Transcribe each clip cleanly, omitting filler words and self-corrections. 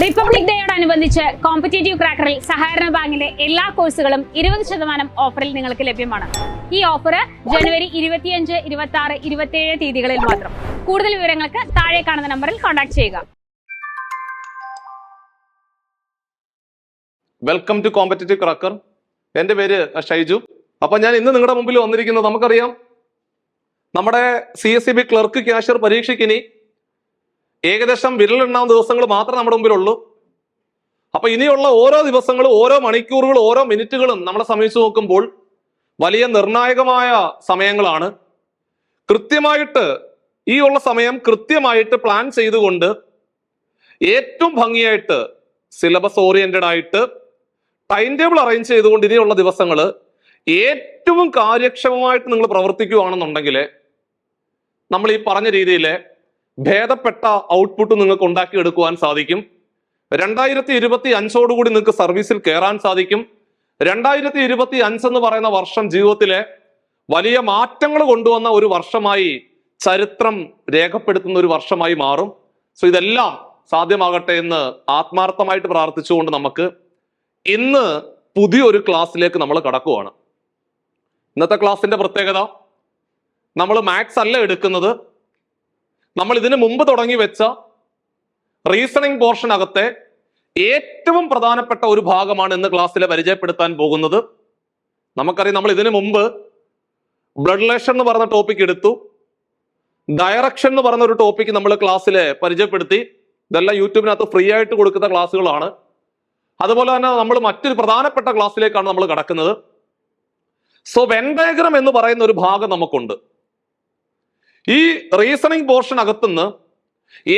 Republic ഡേയോടനുബന്ധിച്ച് competitive ക്രാക്കറിൽ സഹകരണ ബാങ്കിന്റെ എല്ലാ കോഴ്സുകളും 20% ഓഫറിൽ നിങ്ങൾക്ക് ലഭ്യമാണ്. ഈ ഓഫർ ജനുവരി 25, 26, 27 തീയതികളിൽ മാത്രം. കൂടുതൽ വിവരങ്ങൾക്ക് താഴെ കാണുന്ന നമ്പറിൽ കോൺടാക്ട് ചെയ്യുക. Welcome to competitive cracker. എൻ്റെ പേര് ഷൈജു. അപ്പൊ ഞാൻ ഇന്ന് നിങ്ങളുടെ മുമ്പിൽ വന്നിരിക്കുന്നത്, നമുക്കറിയാം നമ്മുടെ CSEB ക്ലർക്ക് ക്യാഷ്യർ പരീക്ഷയ്ക്ക് ഇനി ഏകദേശം വിരലെണ്ണാവുന്ന ദിവസങ്ങൾ മാത്രമേ നമ്മുടെ മുമ്പിലുള്ളൂ. അപ്പൊ ഇനിയുള്ള ഓരോ ദിവസങ്ങളും, ഓരോ മണിക്കൂറുകളും, ഓരോ മിനിറ്റുകളും നമ്മളെ സമീപിച്ചു നോക്കുമ്പോൾ വലിയ നിർണായകമായ സമയങ്ങളാണ്. കൃത്യമായിട്ട് ഈ ഉള്ള സമയം കൃത്യമായിട്ട് പ്ലാൻ ചെയ്തുകൊണ്ട് ഏറ്റവും ഭംഗിയായിട്ട് സിലബസ് ഓറിയന്റഡ് ആയിട്ട് ടൈം ടേബിൾ അറേഞ്ച് ചെയ്തുകൊണ്ട് ഇനിയുള്ള ദിവസങ്ങൾ ഏറ്റവും കാര്യക്ഷമമായിട്ട് നിങ്ങൾ പ്രവർത്തിക്കുകയാണെന്നുണ്ടെങ്കിൽ നമ്മൾ ഈ പറഞ്ഞ രീതിയിൽ ഭേദപ്പെട്ട ഔട്ട്പുട്ട് നിങ്ങൾക്ക് ഉണ്ടാക്കിയെടുക്കുവാൻ സാധിക്കും. 2025 കൂടി നിങ്ങൾക്ക് സർവീസിൽ കയറാൻ സാധിക്കും. 2025 എന്ന് പറയുന്ന വർഷം ജീവിതത്തിലെ വലിയ മാറ്റങ്ങൾ കൊണ്ടുവന്ന ഒരു വർഷമായി, ചരിത്രം രേഖപ്പെടുത്തുന്ന ഒരു വർഷമായി മാറും. സോ ഇതെല്ലാം സാധ്യമാകട്ടെ എന്ന് ആത്മാർത്ഥമായിട്ട് പ്രാർത്ഥിച്ചുകൊണ്ട് നമുക്ക് ഇന്ന് പുതിയൊരു ക്ലാസ്സിലേക്ക് നമ്മൾ കടക്കുവാണ്. ഇന്നത്തെ ക്ലാസ്സിന്റെ പ്രത്യേകത, നമ്മൾ മാത്സ് അല്ല എടുക്കുന്നത്. നമ്മൾ ഇതിനു മുമ്പ് തുടങ്ങി വെച്ച റീസണിങ് പോർഷനകത്തെ ഏറ്റവും പ്രധാനപ്പെട്ട ഒരു ഭാഗമാണ് ഇന്ന് ക്ലാസ്സിലെ പരിചയപ്പെടുത്താൻ പോകുന്നത്. നമുക്കറിയാം, നമ്മൾ ഇതിനു മുമ്പ് ബ്ലഡ് റിലേഷൻ എന്ന് പറഞ്ഞ ടോപ്പിക് എടുത്തു, ഡയറക്ഷൻ എന്ന് പറഞ്ഞ ഒരു ടോപ്പിക് നമ്മൾ ക്ലാസ്സിലെ പരിചയപ്പെടുത്തി. ഇതെല്ലാം യൂട്യൂബിനകത്ത് ഫ്രീ ആയിട്ട് കൊടുക്കുന്ന ക്ലാസ്സുകളാണ്. അതുപോലെ തന്നെ നമ്മൾ മറ്റൊരു പ്രധാനപ്പെട്ട ക്ലാസ്സിലേക്കാണ് നമ്മൾ കടക്കുന്നത്. സോ വെൻ ഡയഗ്രം എന്ന് പറയുന്ന ഒരു ഭാഗം നമുക്കുണ്ട്. ഈ റീസണിങ് പോർഷൻ അകത്തുനിന്ന്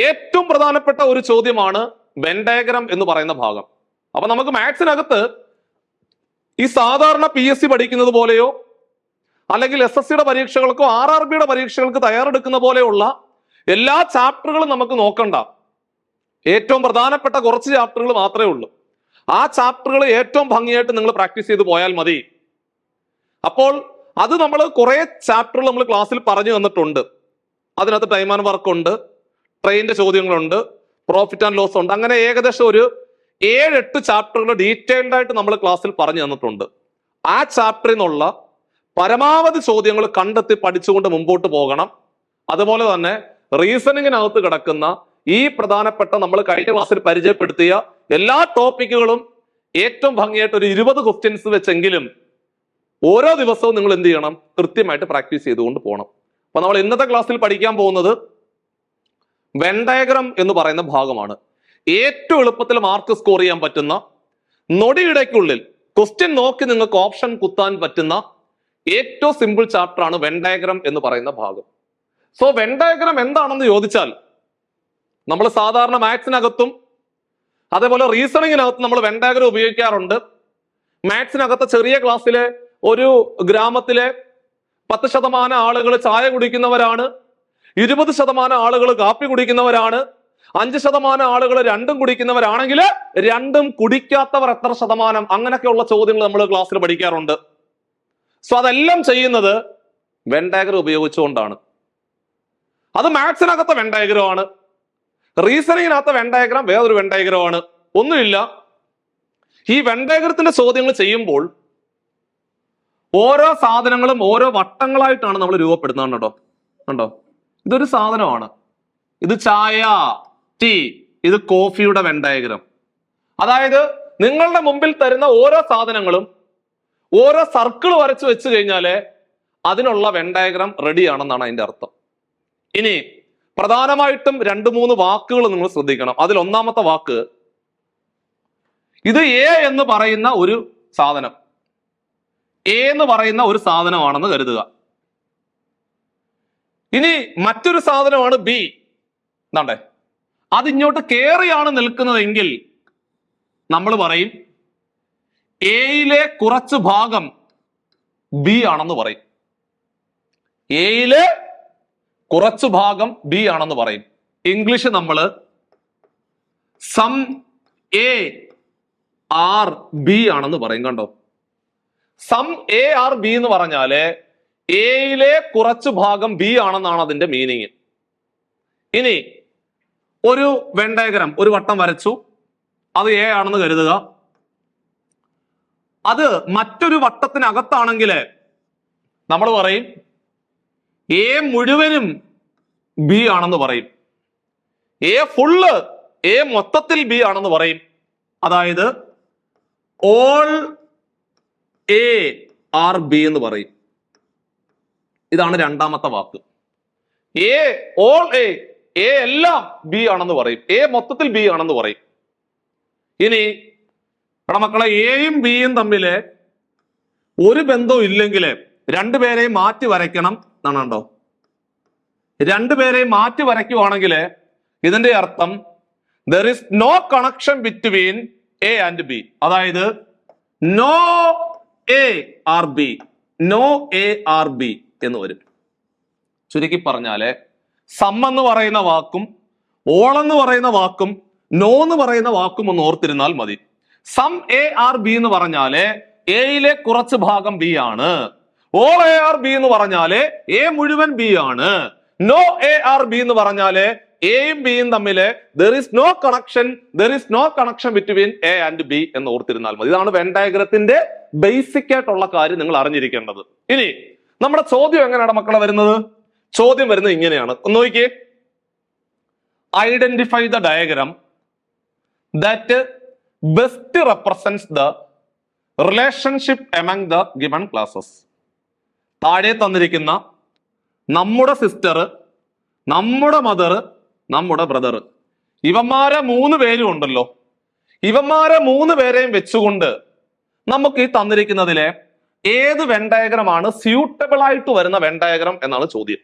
ഏറ്റവും പ്രധാനപ്പെട്ട ഒരു ചോദ്യമാണ് വെൻ ഡയഗ്രം എന്ന് പറയുന്ന ഭാഗം. അപ്പൊ നമുക്ക് മാത്സിനകത്ത് ഈ സാധാരണ PSC പഠിക്കുന്നത് പോലെയോ അല്ലെങ്കിൽ SSCയുടെ പരീക്ഷകൾക്കോ RRBയുടെ പരീക്ഷകൾക്ക് തയ്യാറെടുക്കുന്ന പോലെയുള്ള എല്ലാ ചാപ്റ്ററുകളും നമുക്ക് നോക്കണ്ട. ഏറ്റവും പ്രധാനപ്പെട്ട കുറച്ച് ചാപ്റ്ററുകൾ മാത്രമേ ഉള്ളൂ. ആ ചാപ്റ്ററുകൾ ഏറ്റവും ഭംഗിയായിട്ട് നിങ്ങൾ പ്രാക്ടീസ് ചെയ്ത് പോയാൽ മതി. അപ്പോൾ അത് നമ്മൾ കുറെ ചാപ്റ്ററുകൾ നമ്മൾ ക്ലാസ്സിൽ പറഞ്ഞു തന്നിട്ടുണ്ട്. അതിനകത്ത് ടൈം ആൻഡ് വർക്ക് ഉണ്ട്, ട്രെയിനിന്റെ ചോദ്യങ്ങളുണ്ട്, പ്രോഫിറ്റ് ആൻഡ് ലോസ് ഉണ്ട്. അങ്ങനെ ഏകദേശം ഒരു 7-8 ചാപ്റ്ററുകൾ ഡീറ്റെയിൽഡ് ആയിട്ട് നമ്മൾ ക്ലാസ്സിൽ പറഞ്ഞു തന്നിട്ടുണ്ട്. ആ ചാപ്റ്ററിൽ നിന്നുള്ള പരമാവധി ചോദ്യങ്ങൾ കണ്ടെത്തി പഠിച്ചുകൊണ്ട് മുമ്പോട്ട് പോകണം. അതുപോലെ തന്നെ റീസണിങ്ങിനകത്ത് കിടക്കുന്ന ഈ പ്രധാനപ്പെട്ട നമ്മൾ കഴിഞ്ഞ ക്ലാസ്സിൽ പരിചയപ്പെടുത്തിയ എല്ലാ ടോപ്പിക്കുകളും ഏറ്റവും ഭംഗിയായിട്ട് ഒരു 20 ക്വസ്റ്റ്യൻസ് വെച്ചെങ്കിലും ഓരോ ദിവസവും നിങ്ങൾ എന്ത് ചെയ്യണം? കൃത്യമായിട്ട് പ്രാക്ടീസ് ചെയ്തുകൊണ്ട് പോകണം. അപ്പൊ നമ്മൾ ഇന്നത്തെ ക്ലാസ്സിൽ പഠിക്കാൻ പോകുന്നത് വെൻ ഡയഗ്രം എന്ന് പറയുന്ന ഭാഗമാണ്. ഏറ്റവും എളുപ്പത്തിൽ മാർക്ക് സ്കോർ ചെയ്യാൻ പറ്റുന്ന, നൊടിയിടയ്ക്കുള്ളിൽ ക്വസ്റ്റ്യൻ നോക്കി നിങ്ങൾക്ക് ഓപ്ഷൻ കുത്താൻ പറ്റുന്ന ഏറ്റവും സിമ്പിൾ ചാപ്റ്റർ ആണ് വെൻ ഡയഗ്രം എന്ന് പറയുന്ന ഭാഗം. സോ വെൻ ഡയഗ്രം എന്താണെന്ന് ചോദിച്ചാൽ, നമ്മൾ സാധാരണ മാത്സിനകത്തും അതേപോലെ റീസണിങ്ങിനകത്തും നമ്മൾ വെൻ ഡയഗ്രം ഉപയോഗിക്കാറുണ്ട്. മാത്സിനകത്ത് ചെറിയ ക്ലാസ്സിലെ ഒരു ഗ്രാമത്തിലെ 10% ആളുകൾ ചായ കുടിക്കുന്നവരാണ്, 20% ആളുകൾ കാപ്പി കുടിക്കുന്നവരാണ്, 5% ആളുകൾ രണ്ടും കുടിക്കുന്നവരാണെങ്കിൽ രണ്ടും കുടിക്കാത്തവർ എത്ര ശതമാനം, അങ്ങനെയൊക്കെയുള്ള ചോദ്യങ്ങൾ നമ്മൾ ക്ലാസ്സിൽ പഠിക്കാറുണ്ട്. സോ അതെല്ലാം ചെയ്യുന്നത് വെൻ ഡയഗ്രം ഉപയോഗിച്ചുകൊണ്ടാണ്. അത് മാത്സിനകത്തെ വെൻ ഡയഗ്രം ആണ്. റീസണിങ്ങിനകത്തെ വെൻ ഡയഗ്രം വേറൊരു വെൻ ഡയഗ്രം ആണ്. ഒന്നുമില്ല, ഈ വെൻ ഡയഗ്രത്തിന്റെ ചോദ്യങ്ങൾ ചെയ്യുമ്പോൾ ഓരോ സാധനങ്ങളും ഓരോ വട്ടങ്ങളായിട്ടാണ് നമ്മൾ രൂപപ്പെടുന്നത്. കേട്ടോ, കണ്ടോ, ഇതൊരു സാധനമാണ്, ഇത് ചായ, ടീ, ഇത് കോഫിയുടെ വെൻ ഡയഗ്രം. അതായത് നിങ്ങളുടെ മുമ്പിൽ തരുന്ന ഓരോ സാധനങ്ങളും ഓരോ സർക്കിൾ വരച്ച് വെച്ച് കഴിഞ്ഞാല് അതിനുള്ള വെൻ ഡയഗ്രം റെഡി ആണെന്നാണ് അതിന്റെ അർത്ഥം. ഇനി പ്രധാനമായിട്ടും 2-3 വാക്കുകൾ നിങ്ങൾ ശ്രദ്ധിക്കണം. അതിൽ ഒന്നാമത്തെ വാക്ക്, ഇത് A എന്ന് പറയുന്ന ഒരു സാധനം, A എന്ന് പറയുന്ന ഒരു സാധനമാണെന്ന് കരുതുക. ഇനി മറ്റൊരു സാധനമാണ് B. എന്താണ്ടേ, അതിങ്ങോട്ട് കേറിയാണ് നിൽക്കുന്നതെങ്കിൽ നമ്മൾ പറയും എയിലെ കുറച്ച് ഭാഗം B ആണെന്ന് പറയും. എയിലെ കുറച്ചു ഭാഗം B ആണെന്ന് പറയും. ഇംഗ്ലീഷ് നമ്മൾ സം A ആർ B ആണെന്ന് പറയും. കണ്ടോ, സം A ആർ B എന്ന് പറഞ്ഞാല് എയിലെ കുറച്ചു ഭാഗം B ആണെന്നാണ് അതിന്റെ മീനിങ്. ഇനി ഒരു വെൻ ഡയഗ്രാം ഒരു വട്ടം വരച്ചു, അത് എ ആണെന്ന് കരുതുക. അത് മറ്റൊരു വട്ടത്തിനകത്താണെങ്കിൽ നമ്മൾ പറയും എ മുഴുവനും ബി ആണെന്ന് പറയും. എ ഫുള്ള്, എ മൊത്തത്തിൽ ബി ആണെന്ന് പറയും. അതായത് ഓൾ എ ആർ ബി എന്ന് പറയും. ഇതാണ് രണ്ടാമത്തെ വാക്ക്. എ ഓൾ എ എല്ലാം ബി ആണെന്ന് പറയും. എ മൊത്തത്തിൽ ബി ആണെന്ന് പറയും. ഇനി ഇവിടെ മക്കളെ എയും ബിയും തമ്മിൽ ഒരു ബന്ധവും ഇല്ലെങ്കിൽ രണ്ടുപേരെയും മാറ്റി വരയ്ക്കണം എന്നാണോ? രണ്ടുപേരെയും മാറ്റി വരയ്ക്കുവാണെങ്കിൽ ഇതിന്റെ അർത്ഥം there is no connection between A and B. അതായത് no A R B, no A R B എന്ന് വരും. ചുരുക്കി പറഞ്ഞാല് സം എന്ന് പറയുന്ന വാക്കും ഓൾ എന്ന് പറയുന്ന വാക്കും നോ എന്ന് പറയുന്ന വാക്കും ഒന്ന് ഓർത്തിരുന്നാൽ മതി. സം എ ആർ ബി എന്ന് പറഞ്ഞാല് എയിലെ കുറച്ച് ഭാഗം ബി ആണ്. ഓൾ എ ആർ ബി എന്ന് പറഞ്ഞാല് എ മുഴുവൻ ബി ആണ്. നോ എ ആർ ബി എന്ന് പറഞ്ഞാല് എയും ബിയും തമ്മില് there is no connection between A and B എന്ന് ഓർത്തിരുന്നാൽ മതി. ഇതാണ് വെൻ ഡയഗ്രത്തിന്റെ ബേസിക് ആയിട്ടുള്ള കാര്യം നിങ്ങൾ അറിഞ്ഞിരിക്കേണ്ടത്. ഇനി നമ്മുടെ ചോദ്യം എങ്ങനെയാണ് മക്കളെ വരുന്നത്? ചോദ്യം വരുന്നത് ഇങ്ങനെയാണ്. ഒന്ന് നോക്കിയേ. Identify the diagram that best represents the relationship among the given classes. താഴെ തന്നിരിക്കുന്ന നമ്മുടെ സിസ്റ്റർ, നമ്മുടെ മദർ, നമ്മുടെ ബ്രദർ, ഇവന്മാരെ 3 പേരും ഉണ്ടല്ലോ. ഇവന്മാരെ 3 പേരെയും വെച്ചുകൊണ്ട് നമുക്ക് ഈ തന്നിരിക്കുന്നതിലെ ഏത് വെൻ ഡയഗ്രമാണ് സ്യൂട്ടബിൾ ആയിട്ട് വരുന്ന വെൻ ഡയഗ്രാം എന്നാണ് ചോദ്യം.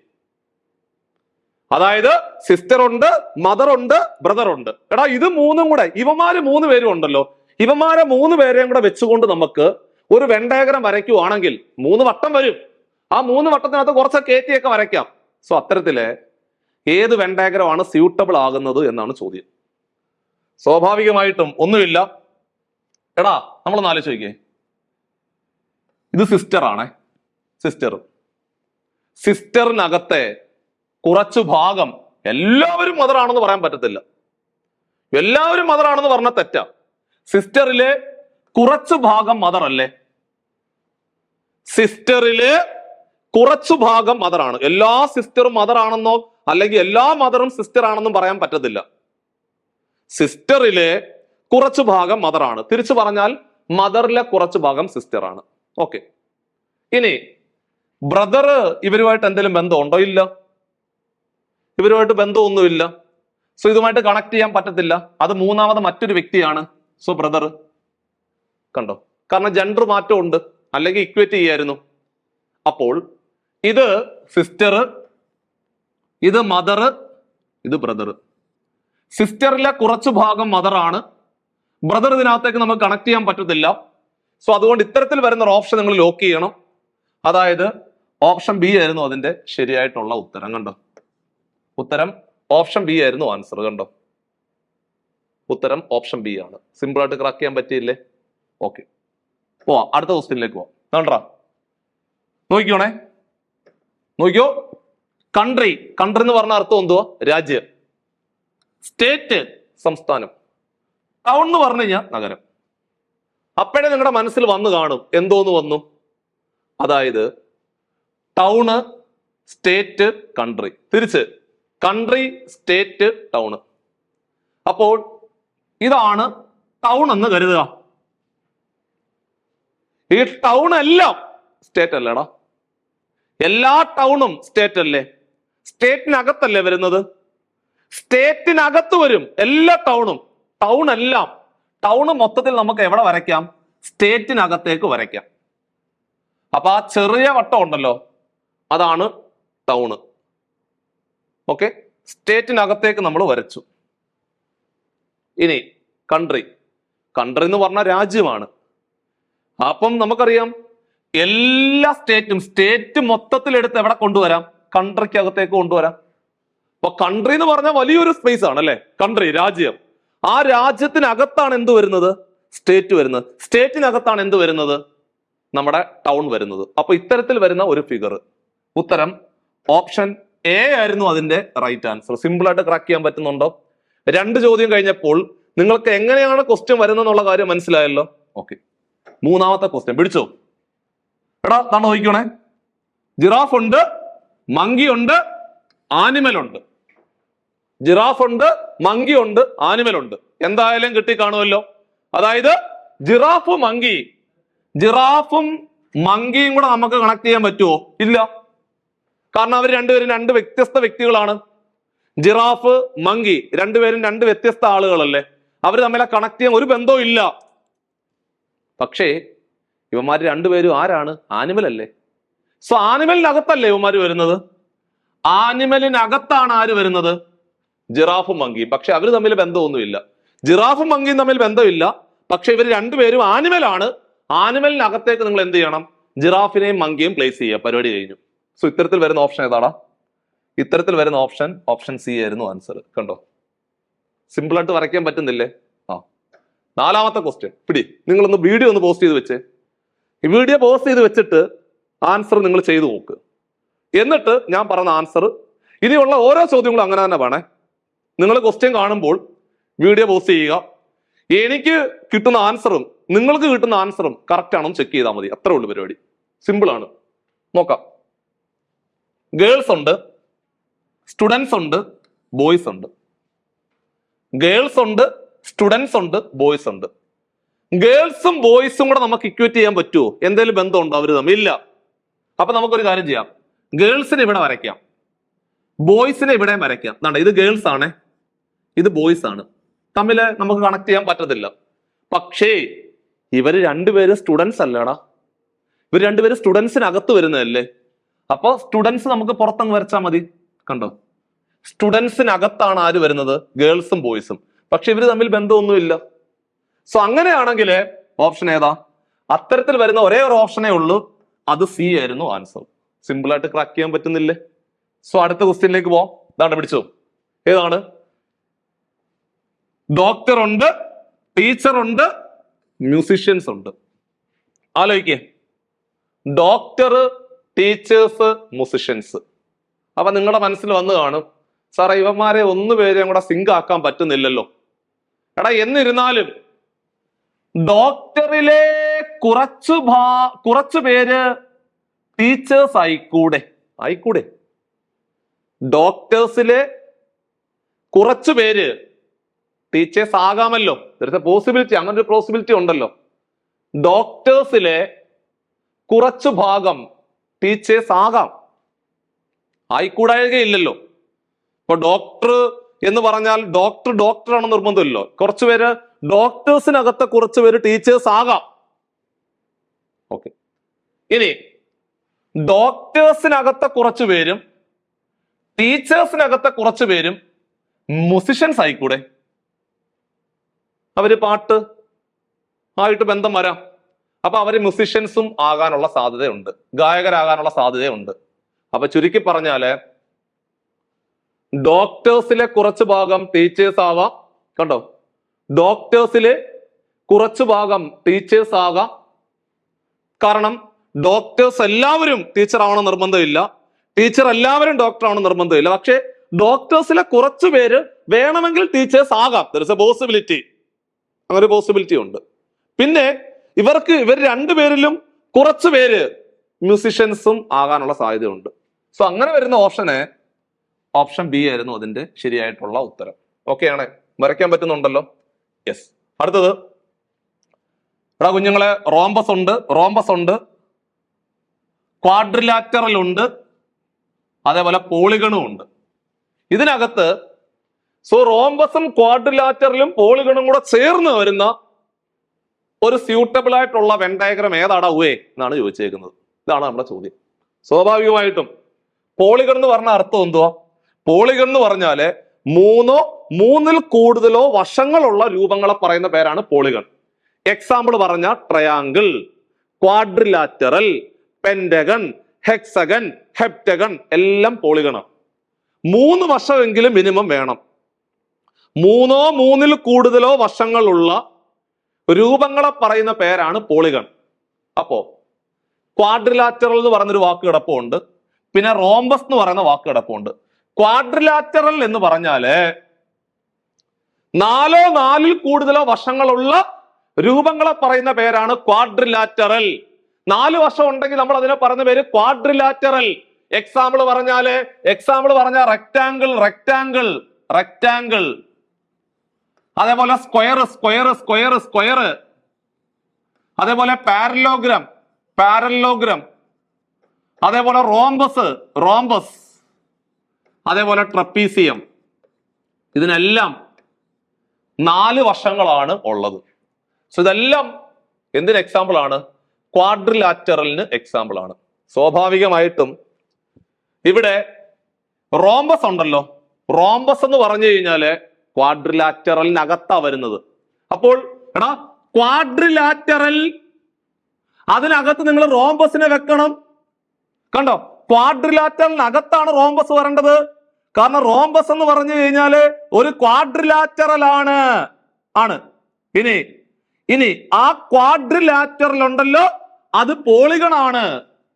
അതായത് സിസ്റ്റർ ഉണ്ട്, മദർ ഉണ്ട്, ബ്രദർ ഉണ്ട്. എടാ ഇത് 3ഉം കൂടെ, ഇവന്മാര് 3 പേരും ഉണ്ടല്ലോ, ഇവന്മാരെ 3 പേരെയും കൂടെ വെച്ചുകൊണ്ട് നമുക്ക് ഒരു വെൻ ഡയഗ്രാം വരയ്ക്കുവാണെങ്കിൽ 3 വട്ടം വരും. ആ 3 വട്ടത്തിനകത്ത് കുറച്ച് കയറ്റിയൊക്കെ വരയ്ക്കാം. സോ അത്തരത്തില് ഏത് വെൻ ഡയഗ്രാം ആണ് സ്യൂട്ടബിൾ ആകുന്നത് എന്നാണ് ചോദ്യം. സ്വാഭാവികമായിട്ടും ഒന്നുമില്ല. എടാ നമ്മളൊന്ന് ആലോചിച്ച് നോക്കിയേ. ഇത് സിസ്റ്റർ ആണേ, സിസ്റ്ററിനകത്തെ കുറച്ചു ഭാഗം എല്ലാവരും മദർ ആണെന്ന് പറയാൻ പറ്റത്തില്ല. എല്ലാവരും മദർ ആണെന്ന് പറഞ്ഞാൽ തെറ്റാ. സിസ്റ്ററിലെ കുറച്ചു ഭാഗം മദർ അല്ലേ? സിസ്റ്ററിലെ കുറച്ചു ഭാഗം മദർ ആണ്. എല്ലാ സിസ്റ്ററും മദർ ആണെന്നോ അല്ലെങ്കിൽ എല്ലാ മദറും സിസ്റ്റർ ആണെന്നും പറയാൻ പറ്റത്തില്ല. സിസ്റ്ററിലെ കുറച്ചു ഭാഗം മദർ ആണ്. തിരിച്ചു പറഞ്ഞാൽ മദറിലെ കുറച്ചു ഭാഗം സിസ്റ്റർ ആണ്. ഓക്കെ. ഇനി ബ്രദർ ഇവരുമായിട്ട് എന്തെങ്കിലും ബന്ധമുണ്ടോ? ഇല്ല, ഇവരുമായിട്ട് ബന്ധമൊന്നുമില്ല. സോ ഇതുമായിട്ട് കണക്ട് ചെയ്യാൻ പറ്റത്തില്ല. അത് മൂന്നാമത് മറ്റൊരു വ്യക്തിയാണ്. So brother. കണ്ടോ? കാരണം ജെൻഡർ മാറ്റം ഉണ്ട്, അല്ലെങ്കിൽ ഇക്വേറ്റ് ചെയ്യായിരുന്നു. അപ്പോൾ ഇത് സിസ്റ്റർ, ഇത് മദർ, ഇത് ബ്രദർ. സിസ്റ്ററിലെ കുറച്ചു ഭാഗം മദർ ആണ്. ബ്രദർ ഇതിനകത്തേക്ക് നമുക്ക് കണക്ട് ചെയ്യാൻ പറ്റത്തില്ല. സോ അതുകൊണ്ട് ഇത്തരത്തിൽ വരുന്ന ഒരു ഓപ്ഷൻ നിങ്ങൾ ലോക്ക് ചെയ്യണം. അതായത് ഓപ്ഷൻ ബി ആയിരുന്നു അതിന്റെ ശരിയായിട്ടുള്ള ഉത്തരം. കണ്ടോ? ഉത്തരം ഓപ്ഷൻ ബി ആയിരുന്നു ആൻസർ. കണ്ടോ? ഉത്തരം ഓപ്ഷൻ ബി ആണ്. സിമ്പിൾ ആയിട്ട് ക്രാക്ക് ചെയ്യാൻ പറ്റിയില്ലേ? ഓക്കെ, പോവാം അടുത്ത ക്വസ്റ്റ്യനിലേക്ക് പോവാം. കണ്ടാ നോക്കിക്കോണേ, നോക്കിയോ. കൺട്രി എന്ന് പറഞ്ഞ അർത്ഥം എന്തുവാ? രാജ്യം. സ്റ്റേറ്റ് സംസ്ഥാനം. ടൗൺ എന്ന് പറഞ്ഞു കഴിഞ്ഞാൽ നഗരം. അപ്പോഴേ നിങ്ങളുടെ മനസ്സിൽ വന്നു കാണും എന്തോന്ന് വന്നു. അതായത് ടൗണ്, സ്റ്റേറ്റ്, കൺട്രി. തിരിച്ച് കൺട്രി, സ്റ്റേറ്റ്, ടൗണ്. അപ്പോൾ ഇതാണ് ടൗൺ എന്ന് കരുതുക. ഈ ടൗൺ എല്ലാം സ്റ്റേറ്റ് അല്ലേടാ? എല്ലാ ടൗണും സ്റ്റേറ്റ് അല്ലേ? സ്റ്റേറ്റിനകത്തല്ലേ വരുന്നത്? സ്റ്റേറ്റിനകത്ത് വരും എല്ലാ ടൗണും. ടൗൺ എല്ലാം, ടൗണ് മൊത്തത്തിൽ നമുക്ക് എവിടെ വരയ്ക്കാം? സ്റ്റേറ്റിനകത്തേക്ക് വരയ്ക്കാം. അപ്പൊ ആ ചെറിയ വട്ടം ഉണ്ടല്ലോ, അതാണ് ടൗണ്. ഓക്കെ, സ്റ്റേറ്റിനകത്തേക്ക് നമ്മൾ വരച്ചു. ഇനി കൺട്രി എന്ന് പറഞ്ഞ രാജ്യമാണ്. അപ്പം നമുക്കറിയാം എല്ലാ സ്റ്റേറ്റ് മൊത്തത്തിൽ എടുത്ത് എവിടെ കൊണ്ടുവരാം? കൺട്രിക്കകത്തേക്ക് കൊണ്ടുവരാം. അപ്പൊ കൺട്രി എന്ന് പറഞ്ഞാൽ വലിയൊരു സ്പേസ് ആണ് അല്ലെ? കൺട്രി, രാജ്യം. ആ രാജ്യത്തിനകത്താണ് എന്ത് വരുന്നത്? സ്റ്റേറ്റ് വരുന്നത്. സ്റ്റേറ്റിനകത്താണ് എന്ത് വരുന്നത്? നമ്മുടെ ടൗൺ വരുന്നത്. അപ്പൊ ഇത്തരത്തിൽ വരുന്ന ഒരു ഫിഗർ. ഉത്തരം ഓപ്ഷൻ എ ആയിരുന്നു അതിന്റെ റൈറ്റ് ആൻസർ. സിമ്പിൾ ആയിട്ട് ക്രാക്ക് ചെയ്യാൻ പറ്റുന്നുണ്ടോ? 2 ചോദ്യം കഴിഞ്ഞപ്പോൾ നിങ്ങൾക്ക് എങ്ങനെയാണ് ക്വസ്റ്റ്യൻ വരുന്നെന്നുള്ള കാര്യം മനസ്സിലായല്ലോ. ഓക്കെ, 3ാമത്തെ ക്വസ്റ്റ്യൻ പിടിച്ചോ. എടാ താണ്ട് നോക്കിക്കോണേ, ജിറാഫ് ഉണ്ട്, മങ്കി ഉണ്ട്, ആനിമൽ ഉണ്ട്. ജിറാഫ് ഉണ്ട്, മങ്കി ഉണ്ട്, ആനിമൽ ഉണ്ട്. എന്തായാലും കിട്ടി കാണുമല്ലോ. അതായത് ജിറാഫും മങ്കിയും കൂടെ നമുക്ക് കണക്ട് ചെയ്യാൻ പറ്റുമോ? ഇല്ല. കാരണം അവർ രണ്ടുപേരും 2 വ്യത്യസ്ത വ്യക്തികളാണ്. ജിറാഫ്, മങ്കി രണ്ടുപേരും 2 വ്യത്യസ്ത ആളുകളല്ലേ. അവർ തമ്മിലെ കണക്ട് ചെയ്യാൻ ഒരു ബന്ധവും ഇല്ല. പക്ഷേ ഇവന്മാർ രണ്ടുപേരും ആരാണ്? ആനിമൽ അല്ലേ. സോ ആനിമലിനകത്തല്ലേ ഇവന്മാർ വരുന്നത്? ആനിമലിനകത്താണ് ആര് വരുന്നത്? ജിറാഫും മങ്കിയും. പക്ഷെ അവർ തമ്മിൽ ബന്ധമൊന്നുമില്ല. ജിറാഫും മങ്കിയും തമ്മിൽ ബന്ധമില്ല. പക്ഷെ ഇവർ രണ്ടുപേരും ആനിമലാണ്. ആനിമലിനകത്തേക്ക് നിങ്ങൾ എന്ത് ചെയ്യണം? ജിറാഫിനെയും മങ്കിയും പ്ലേസ് ചെയ്യുക. പരിപാടി കഴിഞ്ഞു. സോ ഇത്തരത്തിൽ വരുന്ന ഓപ്ഷൻ ഏതാടാ? ഇത്തരത്തിൽ വരുന്ന ഓപ്ഷൻ സി ആയിരുന്നു ആൻസർ. കണ്ടോ, സിമ്പിൾ ആയിട്ട് വരയ്ക്കാൻ പറ്റുന്നില്ലേ? 4ാമത്തെ ക്വസ്റ്റ്യൻ പിടി. നിങ്ങളൊന്ന് വീഡിയോ ഒന്ന് പോസ്റ്റ് ചെയ്ത് വെച്ചേ. ഈ വീഡിയോ പോസ്റ്റ് ചെയ്ത് വെച്ചിട്ട് ആൻസർ നിങ്ങൾ ചെയ്തു നോക്ക്. എന്നിട്ട് ഞാൻ പറഞ്ഞ ആൻസർ ഇനിയുള്ള ഓരോ ചോദ്യങ്ങളും അങ്ങനെ തന്നെ വേണേ. നിങ്ങൾ ക്വസ്റ്റ്യൻ കാണുമ്പോൾ വീഡിയോ പോസ്റ്റ് ചെയ്യുക. എനിക്ക് കിട്ടുന്ന ആൻസറും നിങ്ങൾക്ക് കിട്ടുന്ന ആൻസറും കറക്റ്റ് ആണോ ചെക്ക് ചെയ്താൽ മതി. അത്രേ ഉള്ളൂ പരിപാടി. സിമ്പിൾ ആണ്. നോക്കാം. ഗേൾസ് ഉണ്ട്, സ്റ്റുഡൻസ് ഉണ്ട്, ബോയ്സ് ഉണ്ട്. ഗേൾസ് ഉണ്ട്, സ്റ്റുഡൻസ് ഉണ്ട്, ബോയ്സ് ഉണ്ട്. ഗേൾസും ബോയ്സും കൂടെ നമുക്ക് ഇക്വേറ്റ് ചെയ്യാൻ പറ്റുമോ? എന്തെങ്കിലും ബന്ധമുണ്ടോ അവർ തമ്മിൽ? ഇല്ല. അപ്പൊ നമുക്കൊരു കാര്യം ചെയ്യാം. ഗേൾസിനെ ഇവിടെ വരയ്ക്കാം, ബോയ്സിനെ ഇവിടെ വരയ്ക്കാം. ഇത് ഗേൾസ് ആണ്, ഇത് ബോയ്സ് ആണ്. തമ്മിൽ നമുക്ക് കണക്ട് ചെയ്യാൻ പറ്റത്തില്ല. പക്ഷേ ഇവർ രണ്ടുപേരും സ്റ്റുഡൻസ് അല്ലേടാ. ഇവർ രണ്ടുപേരും സ്റ്റുഡൻസിനകത്ത് വരുന്നതല്ലേ. അപ്പൊ സ്റ്റുഡൻസ് നമുക്ക് പുറത്തങ്ങ് വരച്ചാൽ മതി. കണ്ടോ, സ്റ്റുഡൻസിനകത്താണ് ആര് വരുന്നത്? ഗേൾസും ബോയ്സും. പക്ഷെ ഇവർ തമ്മിൽ ബന്ധമൊന്നുമില്ല. സോ അങ്ങനെയാണെങ്കിൽ ഓപ്ഷൻ ഏതാ? അത്തരത്തിൽ വരുന്ന ഒരേ ഒരു ഓപ്ഷനേ ഉള്ളൂ. അത് സി ആയിരുന്നു ആൻസർ. സിമ്പിൾ ആയിട്ട് ക്രാക്ക് ചെയ്യാൻ പറ്റുന്നില്ലേ? സോ അടുത്ത ക്വസ്റ്റ്യനിലേക്ക് പോവാം. ഇതാണ് പിടിച്ചോ. ഏതാണ്? ഡോക്ടർ ഉണ്ട്, ടീച്ചർ ഉണ്ട്, മ്യൂസിഷ്യൻസ് ഉണ്ട്. ആലോചിക്കേ, ഡോക്ടർ, ടീച്ചേഴ്സ്, മ്യൂസിഷ്യൻസ്. അപ്പൊ നിങ്ങളുടെ മനസ്സിൽ വന്നു കാണും, സാറേ ഇവന്മാരെ ഒന്നുപേരെയും കൂടെ സിങ്ക് ആക്കാൻ പറ്റുന്നില്ലല്ലോ. എടാ എന്നിരുന്നാലും ഡോക്ടറിലെ കുറച്ചു പേര് ടീച്ചേഴ്സ് ആയിക്കൂടെ. ഡോക്ടേഴ്സിലെ കുറച്ചു പേര് ടീച്ചേഴ്സ് ആകാമല്ലോ. പോസിബിലിറ്റി, അങ്ങനെ ഒരു പോസിബിലിറ്റി ഉണ്ടല്ലോ. ഡോക്ടേഴ്സിലെ കുറച്ചു ഭാഗം ടീച്ചേഴ്സ് ആകാം. ആയിക്കൂടായികയില്ലല്ലോ. ഇപ്പൊ ഡോക്ടർ എന്ന് പറഞ്ഞാൽ ഡോക്ടർ ആണെന്ന് നിർബന്ധമില്ലല്ലോ. കുറച്ചുപേര് ഡോക്ടേഴ്സിനകത്തെ കുറച്ചുപേര് ടീച്ചേഴ്സ് ആകാം. ഓക്കെ, ഇനി ഡോക്ടേഴ്സിനകത്തെ കുറച്ചുപേരും ടീച്ചേഴ്സിനകത്തെ കുറച്ചുപേരും മ്യൂസിഷ്യൻസ് ആയിക്കൂടെ. അവര് പാട്ട് ആയിട്ട് ബന്ധം വരാം. അപ്പൊ അവര് മ്യൂസിഷ്യൻസും ആകാനുള്ള സാധ്യതയുണ്ട്, ഗായകരാകാനുള്ള സാധ്യതയുണ്ട്. അപ്പൊ ചുരുക്കി പറഞ്ഞാല് ഡോക്ടേഴ്സിലെ കുറച്ചു ഭാഗം ടീച്ചേഴ്സ് ആവാം. കണ്ടോ, ഡോക്ടേഴ്സിലെ കുറച്ചു ഭാഗം ടീച്ചേഴ്സ് ആകാം. കാരണം ഡോക്ടേഴ്സ് എല്ലാവരും ടീച്ചർ ആവണം നിർബന്ധമില്ല, ടീച്ചർ എല്ലാവരും ഡോക്ടർ ആവണം നിർബന്ധമില്ല. പക്ഷെ ഡോക്ടേഴ്സിലെ കുറച്ചു പേര് വേണമെങ്കിൽ ടീച്ചേഴ്സ് ആകാം. There is A possibility. അങ്ങനെ ഒരു പോസിബിലിറ്റി ഉണ്ട്. പിന്നെ ഇവർ രണ്ടുപേരിലും കുറച്ചു പേര് മ്യൂസിഷ്യൻസും ആകാനുള്ള സാധ്യതയുണ്ട്. സോ അങ്ങനെ വരുന്ന ഓപ്ഷൻ ബി ആയിരുന്നു അതിന്റെ ശരിയായിട്ടുള്ള ഉത്തരം. ഓക്കെ ആണ്, വരയ്ക്കാൻ പറ്റുന്നുണ്ടല്ലോ. യെസ്. അടുത്തത് എടാ കുഞ്ഞുങ്ങളെ, റോംബസ് ഉണ്ട്, ക്വാഡ്രിലാറ്ററൽ ഉണ്ട്, അതേപോലെ പോളിഗണും ഉണ്ട്. ഇതിനകത്ത് റോംബസും ക്വാഡ്രിലാറ്ററലും പോളിഗണും കൂടെ ചേർന്ന് വരുന്ന ഒരു സ്യൂട്ടബിൾ ആയിട്ടുള്ള വെൻ ഡയഗ്രം ഏതാടാ എന്നാണ് ചോദിച്ചേക്കുന്നത്. ഇതാണ് നമ്മുടെ ചോദ്യം. സ്വാഭാവികമായിട്ടും പോളിഗൺ എന്ന് പറഞ്ഞ അർത്ഥം എന്തുവാ? പോളിഗൺ എന്ന് പറഞ്ഞാല് മൂന്നിൽ കൂടുതലോ വശങ്ങളുള്ള രൂപങ്ങളെ പറയുന്ന പേരാണ് പോളിഗൺ. എക്സാമ്പിൾ പറഞ്ഞ triangle, quadrilateral, pentagon, hexagon, heptagon എല്ലാം പോളിഗണാണ്. 3 വശമെങ്കിലും മിനിമം വേണം. 3 കൂടുതലോ വശങ്ങളുള്ള രൂപങ്ങളെ പറയുന്ന പേരാണ് പോളിഗൺ. അപ്പോ ക്വാഡ്രിലാറ്ററൽ എന്ന് പറയുന്നൊരു വാക്ക് കിടപ്പുണ്ട്, പിന്നെ റോംബസ് എന്ന് പറയുന്ന വാക്ക് കിടപ്പുണ്ട്. ക്വാഡ്രിലാറ്ററൽ എന്ന് പറഞ്ഞാല് നാലോ നാലിൽ കൂടുതലോ വശങ്ങളുള്ള രൂപങ്ങളെ പറയുന്ന പേരാണ് ക്വാഡ്രിലാറ്ററൽ. 4 വശം ഉണ്ടെങ്കിൽ നമ്മൾ അതിനെ പറയുന്ന പേര് ക്വാഡ്രിലാറ്ററൽ. എക്സാമ്പിൾ പറഞ്ഞാൽ റെക്ടാങ്കിൾ, റെക്ടാങ്കിൾ, റെക്ടാങ്കിൾ. അതേപോലെ സ്ക്വയർ, സ്ക്വയർ, സ്ക്വയർ, സ്ക്വയർ. അതേപോലെ പാരലോഗ്രാം, പാരലോഗ്രാം. അതേപോലെ റോംബസ്, റോംബസ്. അതേപോലെ ട്രപ്പീസിയം. ഇതിനെല്ലാം 4 വശങ്ങളാണ് ഉള്ളത്. സോ ഇതെല്ലാം എന്തിന് എക്സാമ്പിൾ ആണ്? ക്വാഡ്രിലാറ്ററലിന് എക്സാമ്പിൾ ആണ്. സ്വാഭാവികമായിട്ടും ഇവിടെ റോംബസ് ഉണ്ടല്ലോ, റോംബസ് എന്ന് പറഞ്ഞു കഴിഞ്ഞാല് ക്വാഡ്രിലാറ്ററലിനകത്താ വരുന്നത്. അപ്പോൾ എടാ ക്വാഡ്രിലാറ്ററൽ, അതിനകത്ത് നിങ്ങൾ റോംബസിനെ വെക്കണം. കണ്ടോ, ക്വാഡ്രിലാറ്ററലിനകത്താണ് റോംബസ് വരേണ്ടത്. കാരണം റോംബസ് എന്ന് പറഞ്ഞു കഴിഞ്ഞാല് ഒരു ക്വാഡ്രിലാറ്ററൽ ആണ്. ഇനി ആ ക്വാഡ്രിലാറ്ററൽ ഉണ്ടല്ലോ, അത് പോളിഗൺ ആണ്,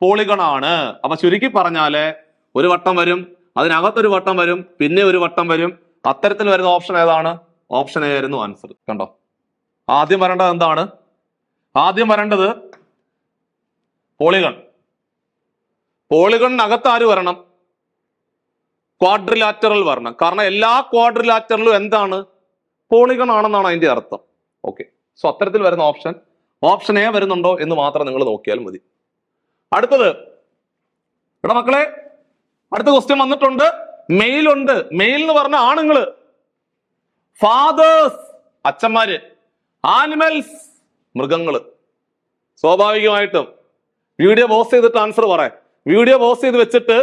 പോളിഗൺ ആണ്. അപ്പൊ ചുരുക്കി പറഞ്ഞാല് ഒരു വട്ടം വരും, അതിനകത്തൊരു വട്ടം വരും, പിന്നെ ഒരു വട്ടം വരും. അത്തരത്തിൽ വരുന്ന ഓപ്ഷൻ ഏതാണ്? ഓപ്ഷൻ എ ആയിരുന്നു ആൻസർ. കണ്ടോ, ആദ്യം വരേണ്ടത് എന്താണ്? ആദ്യം വരേണ്ടത് പോളിഗൺ. പോളിഗണിനകത്ത് ആര് വരണം? ക്വാഡ്രിലാറ്ററൽ വരണം. കാരണം എല്ലാ ക്വാഡ്രിലാറ്ററലും എന്താണ്? പോളിഗൺ ആണെന്നാണ് അതിന്റെ അർത്ഥം. ഓക്കെ, സോ അത്തരത്തിൽ വരുന്ന ഓപ്ഷൻ എ വരുന്നുണ്ടോ എന്ന് മാത്രം നിങ്ങൾ നോക്കിയാൽ മതി. അടുത്തത് ഇവിടെ മക്കളെ, അടുത്ത ക്വസ്റ്റ്യൻ വന്നിട്ടുണ്ട്. മെയിൽ ഉണ്ട്. മെയിൽ എന്ന് പറഞ്ഞ ആണുങ്ങള്, ഫാദേഴ്സ് അച്ഛന്മാര്, ആനിമൽസ് മൃഗങ്ങള്. സ്വാഭാവികമായിട്ടും വീഡിയോ പോസ് ചെയ്തിട്ട് ആൻസർ പറയാം. വീഡിയോ പോസ് ചെയ്ത് വെച്ചിട്ട്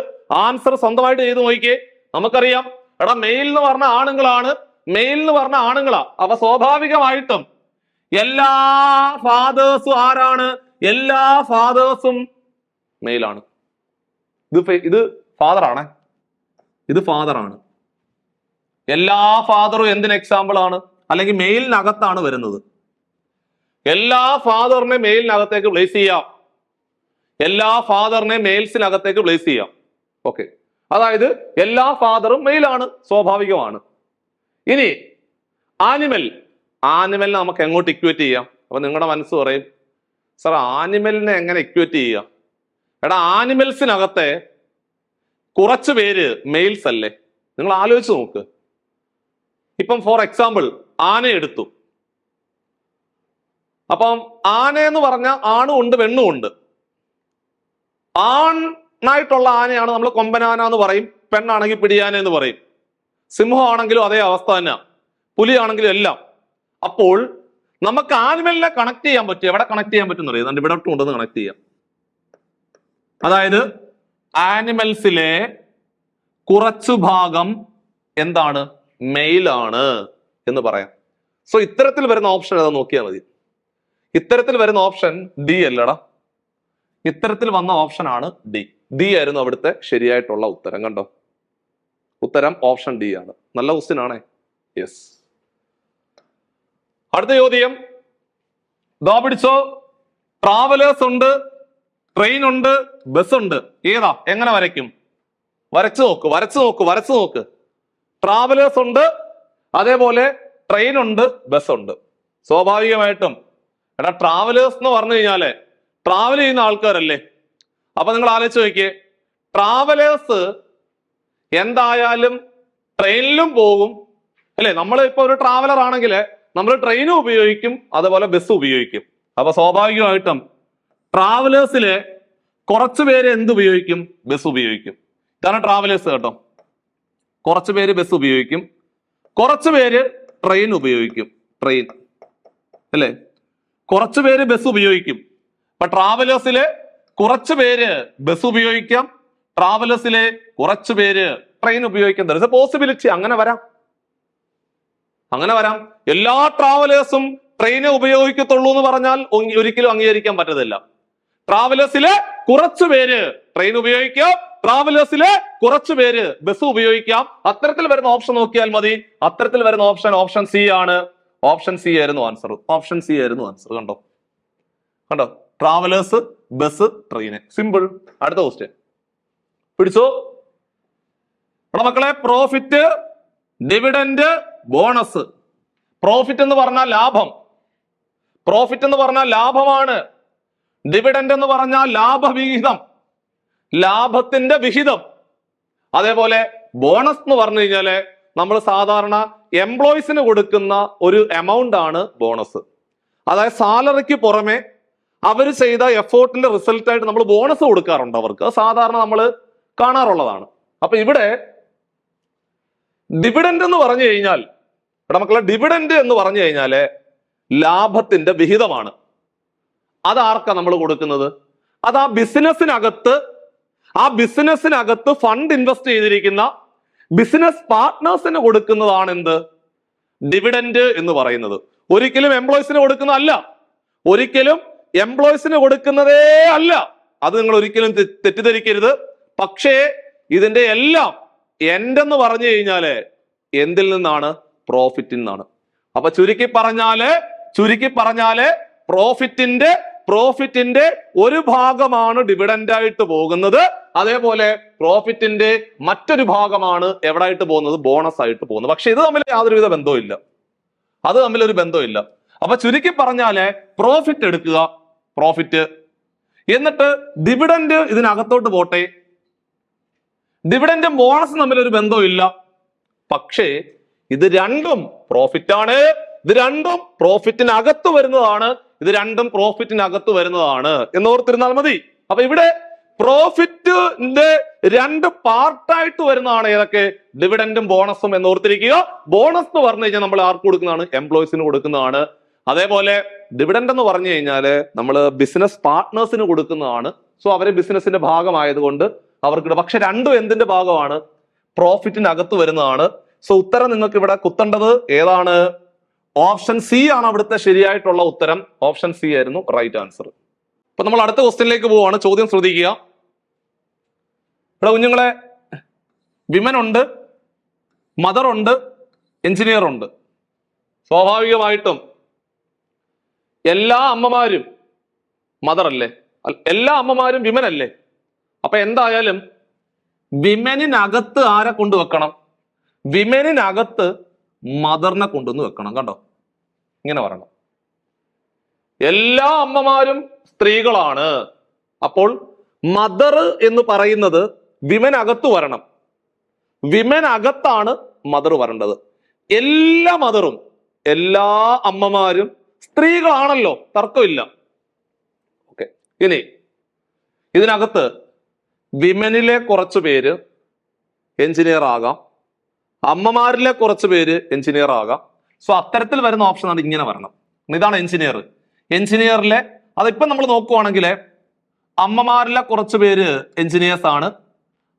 ആൻസർ സ്വന്തമായിട്ട് ചെയ്ത് നോക്കിയേ. നമുക്കറിയാം എടാ മെയിൽ എന്ന് പറഞ്ഞ ആണുങ്ങളാണ്, മെയിൽ എന്ന് പറഞ്ഞ ആണുങ്ങളാ. അപ്പൊ സ്വാഭാവികമായിട്ടും എല്ലാ ഫാദേഴ്സും ആരാണ്? എല്ലാ ഫാദേഴ്സും മെയിലാണ്. ഇത് ഫാദർ ആണ്, ഇത് ഫാദർ ആണ്. എല്ലാ ഫാദറും എന്തിന് എക്സാമ്പിൾ ആണ്? അല്ലെങ്കിൽ മെയിലിനകത്താണ് വരുന്നത്. എല്ലാ ഫാദറിനെ മെയിലിനകത്തേക്ക് പ്ലേസ് ചെയ്യാം, എല്ലാ ഫാദറിനെ മെയിൽസിനകത്തേക്ക് പ്ലേസ് ചെയ്യാം. ഓക്കെ, അതായത് എല്ലാ ഫാദറും മെയിലാണ്, സ്വാഭാവികമാണ്. ഇനി ആനിമൽ, ആനിമലിനെ നമുക്ക് എങ്ങോട്ട് ഇക്വേറ്റ് ചെയ്യാം? അപ്പൊ നിങ്ങളുടെ മനസ്സ് പറയും, സാർ ആനിമലിനെ എങ്ങനെ ഇക്വേറ്റ് ചെയ്യാം? എടാ ആനിമൽസിനകത്തെ കുറച്ച് പേര് മെയിൽസ് അല്ലേ? നിങ്ങൾ ആലോചിച്ച് നോക്ക്. ഇപ്പം ഫോർ എക്സാമ്പിൾ ആന എടുത്തു. അപ്പം ആന എന്ന് പറഞ്ഞ ആണും ഉണ്ട് പെണ്ണും ഉണ്ട്. ആണായിട്ടുള്ള ആനയാണ് നമ്മൾ കൊമ്പനാന എന്ന് പറയും, പെണ്ണാണെങ്കിൽ പിടിയാന എന്ന് പറയും. സിംഹം ആണെങ്കിലും അതേ അവസ്ഥ തന്നെ, പുലിയാണെങ്കിലും എല്ലാം. അപ്പോൾ നമുക്ക് ആനിമലിനെ കണക്ട് ചെയ്യാൻ പറ്റും. എവിടെ കണക്ട് ചെയ്യാൻ പറ്റും അറിയാം? ഇവിടെ കൊണ്ടുവന്ന് കണക്ട് ചെയ്യാം. അതായത് ആനിമൽസിലെ കുറച്ചു ഭാഗം എന്താണ്? മെയിലാണ് എന്ന് പറയാം. സോ ഇത്തരത്തിൽ വരുന്ന ഓപ്ഷൻ ഏതാ നോക്കിയാൽ മതി. ഇത്തരത്തിൽ വരുന്ന ഓപ്ഷൻ ഡി അല്ലടാ, ഇത്തരത്തിൽ വന്ന ഓപ്ഷൻ ആണ് ഡി. ഡി ആയിരുന്നു അവിടുത്തെ ശരിയായിട്ടുള്ള ഉത്തരം. കണ്ടോ, ഉത്തരം ഓപ്ഷൻ ഡി ആണ്. നല്ല ക്വസ്റ്റ്യൻ ആണേ. യെസ്. അടുത്ത ചോദ്യം ദാ പിടിച്ചോ. ട്രാവലേഴ്സ് ഉണ്ട്, ട്രെയിൻ ഉണ്ട്, ബസ് ഉണ്ട്. ഏതാ? എങ്ങനെ വരയ്ക്കും? വരച്ചു നോക്ക്, വരച്ചു നോക്ക്, വരച്ചു നോക്ക്. ട്രാവലേഴ്സ് ഉണ്ട്, അതേപോലെ ട്രെയിൻ ഉണ്ട്, ബസ് ഉണ്ട്. സ്വാഭാവികമായിട്ടും എടാ ട്രാവലേഴ്സ് എന്ന് പറഞ്ഞു കഴിഞ്ഞാല് ട്രാവൽ ചെയ്യുന്ന ആൾക്കാരല്ലേ. അപ്പൊ നിങ്ങൾ ആലോചിച്ച് നോക്കിയേ, ട്രാവലേഴ്സ് എന്തായാലും ട്രെയിനിലും പോകും അല്ലെ? നമ്മൾ ഇപ്പൊ ഒരു ട്രാവലർ ആണെങ്കിൽ നമ്മൾ ട്രെയിനും ഉപയോഗിക്കും, അതുപോലെ ബസ് ഉപയോഗിക്കും. അപ്പൊ സ്വാഭാവികമായിട്ടും ട്രാവലേഴ്സിലെ കുറച്ചു പേര് എന്ത് ഉപയോഗിക്കും? ബസ് ഉപയോഗിക്കും. ഇതാണ് ട്രാവലേഴ്സ് കേട്ടോ. കുറച്ചു പേര് ബസ് ഉപയോഗിക്കും, കുറച്ചു പേര് ട്രെയിൻ ഉപയോഗിക്കും. ട്രെയിൻ അല്ലേ? കുറച്ചു പേര് ബസ് ഉപയോഗിക്കും. അപ്പൊ ട്രാവലേഴ്സിലെ കുറച്ചു പേര് ബസ് ഉപയോഗിക്കാം, ട്രാവലേഴ്സിലെ കുറച്ചു പേര് ട്രെയിൻ ഉപയോഗിക്കാം. There is A possibility. അങ്ങനെ വരാം, അങ്ങനെ വരാം. എല്ലാ ട്രാവലേഴ്സും ട്രെയിനെ ഉപയോഗിക്കത്തുള്ളൂ എന്ന് പറഞ്ഞാൽ ഒരിക്കലും അംഗീകരിക്കാൻ പറ്റത്തില്ല. ട്രാവലേഴ്സിലെ കുറച്ചു പേര് ട്രെയിൻ ഉപയോഗിക്കാം, ട്രാവലേഴ്സിലെ കുറച്ചു പേര് ബസ് ഉപയോഗിക്കാം. അത്തരത്തിൽ വരുന്ന ഓപ്ഷൻ നോക്കിയാൽ മതി. അത്തരത്തിൽ വരുന്ന ഓപ്ഷൻ സി ആണ്. ഓപ്ഷൻ സി ആയിരുന്നു ആൻസർ. ഓപ്ഷൻ സി ആയിരുന്നു ആൻസർ. കണ്ടോ, കണ്ടോ, ട്രാവലേഴ്സ്, ബസ്, ട്രെയിന്. സിമ്പിൾ. അടുത്ത ക്വസ്റ്റ്യൻ പിടിച്ചോ. മക്കളെ, പ്രോഫിറ്റ്, ഡിവിഡന്റ്, ബോണസ്. പ്രോഫിറ്റ് എന്ന് പറഞ്ഞാൽ ലാഭം, പ്രോഫിറ്റ് എന്ന് പറഞ്ഞാൽ ലാഭമാണ്. ഡിവിഡൻഡ് എന്ന് പറഞ്ഞാൽ ലാഭവിഹിതം, ലാഭത്തിന്റെ വിഹിതം. അതേപോലെ ബോണസ് എന്ന് പറഞ്ഞു കഴിഞ്ഞാല് നമ്മൾ സാധാരണ എംപ്ലോയീസിന് കൊടുക്കുന്ന ഒരു എമൗണ്ട് ആണ് ബോണസ്. അതായത് സാലറിക്ക് പുറമെ അവർ ചെയ്ത എഫേർട്ടിന്റെ റിസൾട്ട് ആയിട്ട് നമ്മൾ ബോണസ് കൊടുക്കാറുണ്ട് അവർക്ക്. അത് സാധാരണ നമ്മൾ കാണാറുള്ളതാണ്. അപ്പൊ ഇവിടെ ഡിവിഡൻഡ് എന്ന് പറഞ്ഞു കഴിഞ്ഞാൽ, ഇവിടെ മക്കളെ ഡിവിഡൻഡ് എന്ന് പറഞ്ഞു കഴിഞ്ഞാല് ലാഭത്തിന്റെ വിഹിതമാണ്. അതാർക്കാ നമ്മൾ കൊടുക്കുന്നത്? അത് ആ ബിസിനസ്സിനകത്ത് ഫണ്ട് ഇൻവെസ്റ്റ് ചെയ്തിരിക്കുന്ന ബിസിനസ് പാർട്ട്നേഴ്സിന് കൊടുക്കുന്നതാണ് എന്ത്? ഡിവിഡൻഡ് എന്ന് പറയുന്നത്. ഒരിക്കലും എംപ്ലോയീസിന് കൊടുക്കുന്നതല്ല, ഒരിക്കലും എംപ്ലോയീസിന് കൊടുക്കുന്നതേ അല്ല. അത് നിങ്ങൾ ഒരിക്കലും തെറ്റിദ്ധരിക്കരുത്. പക്ഷേ ഇതിന്റെ എല്ലാം എൻഡെന്ന് പറഞ്ഞു കഴിഞ്ഞാല് എന്തിൽ നിന്നാണ്? പ്രോഫിറ്റിൽ നിന്നാണ്. അപ്പൊ ചുരുക്കി പറഞ്ഞാല് പ്രോഫിറ്റിന്റെ ഒരു ഭാഗമാണ് ഡിവിഡൻഡ് ആയിട്ട് പോകുന്നത്. അതേപോലെ പ്രോഫിറ്റിന്റെ മറ്റൊരു ഭാഗമാണ് എവിടായിട്ട് പോകുന്നത്? ബോണസ് ആയിട്ട് പോകുന്നത്. പക്ഷെ ഇത് തമ്മിൽ യാതൊരുവിധ ബന്ധവുമില്ല, അത് തമ്മിലൊരു ബന്ധമില്ല. അപ്പൊ ചുരുക്കി പറഞ്ഞാല് പ്രോഫിറ്റ് എടുക്കുക, പ്രോഫിറ്റ്, എന്നിട്ട് ഡിവിഡൻഡ് ഇതിനകത്തോട്ട് പോട്ടെ. ഡിവിഡൻഡും ബോണസും തമ്മിലൊരു ബന്ധമില്ല. പക്ഷേ ഇത് രണ്ടും പ്രോഫിറ്റ് ആണ്, ഇത് രണ്ടും പ്രോഫിറ്റിനകത്ത് വരുന്നതാണ്, ഇത് രണ്ടും പ്രോഫിറ്റിനകത്ത് വരുന്നതാണ് എന്നോർത്തിരുന്നാൽ മതി. അപ്പൊ ഇവിടെ പ്രോഫിറ്റിന്റെ രണ്ട് പാർട്ടായിട്ട് വരുന്നതാണ് ഏതൊക്കെ? ഡിവിഡൻഡും ബോണസും എന്നോർത്തിരിക്കുക. ബോണസ് എന്ന് പറഞ്ഞു കഴിഞ്ഞാൽ നമ്മൾ ആർക്ക് കൊടുക്കുന്നതാണ്? എംപ്ലോയീസിന് കൊടുക്കുന്നതാണ്. അതേപോലെ ഡിവിഡൻഡ് എന്ന് പറഞ്ഞു കഴിഞ്ഞാല് നമ്മൾ ബിസിനസ് പാർട്ട്നേഴ്സിന് കൊടുക്കുന്നതാണ്. സോ അവര് ബിസിനസിന്റെ ഭാഗമായതുകൊണ്ട് അവർക്ക്. പക്ഷെ രണ്ടും എന്തിന്റെ ഭാഗമാണ്? പ്രോഫിറ്റിനകത്ത് വരുന്നതാണ്. സോ ഉത്തരം നിങ്ങൾക്ക് ഇവിടെ കുത്തേണ്ടത് ഏതാണ്? ഓപ്ഷൻ സി ആണ് അവിടുത്തെ ശരിയായിട്ടുള്ള ഉത്തരം. ഓപ്ഷൻ സി ആയിരുന്നു റൈറ്റ് ആൻസർ. അപ്പൊ നമ്മൾ അടുത്ത ക്വസ്റ്റ്യനിലേക്ക് പോവാണ്. ചോദ്യം ശ്രദ്ധിക്കുക. ഇവിടെ കുഞ്ഞുങ്ങളെ വിമൻ ഉണ്ട്, മദർ ഉണ്ട്, എഞ്ചിനീയർ ഉണ്ട്. സ്വാഭാവികമായിട്ടും എല്ലാ അമ്മമാരും മദർ അല്ലേ? എല്ലാ അമ്മമാരും വിമൻ അല്ലേ? അപ്പൊ എന്തായാലും വിമനിനകത്ത് ആരെ കൊണ്ടുവെക്കണം? വിമനിനകത്ത് മദറിനെ കൊണ്ടുവന്ന് വെക്കണം. കണ്ടോ, ഇങ്ങനെ പറയണം. എല്ലാ അമ്മമാരും സ്ത്രീകളാണ്. അപ്പോൾ മദർ എന്ന് പറയുന്നത് വിമനകത്ത് വരണം. വിമനകത്താണ് മദർ വരേണ്ടത്. എല്ലാ മദറും എല്ലാ അമ്മമാരും സ്ത്രീകളാണല്ലോ, തർക്കമില്ല. ഓക്കെ, ഇനി ഇതിനകത്ത് വിമനിലെ കുറച്ചു പേര് എഞ്ചിനീയർ ആകാം, അമ്മമാരിലെ കുറച്ച് പേര് എഞ്ചിനീയർ ആകാം. സോ അത്തരത്തിൽ വരുന്ന ഓപ്ഷൻ ആണ് ഇങ്ങനെ വരണം. ഇതാണ് എഞ്ചിനീയർ. എഞ്ചിനീയറിലെ അതിപ്പം നമ്മൾ നോക്കുവാണെങ്കിൽ അമ്മമാരിലെ കുറച്ച് പേര് എഞ്ചിനീയേഴ്സ് ആണ്,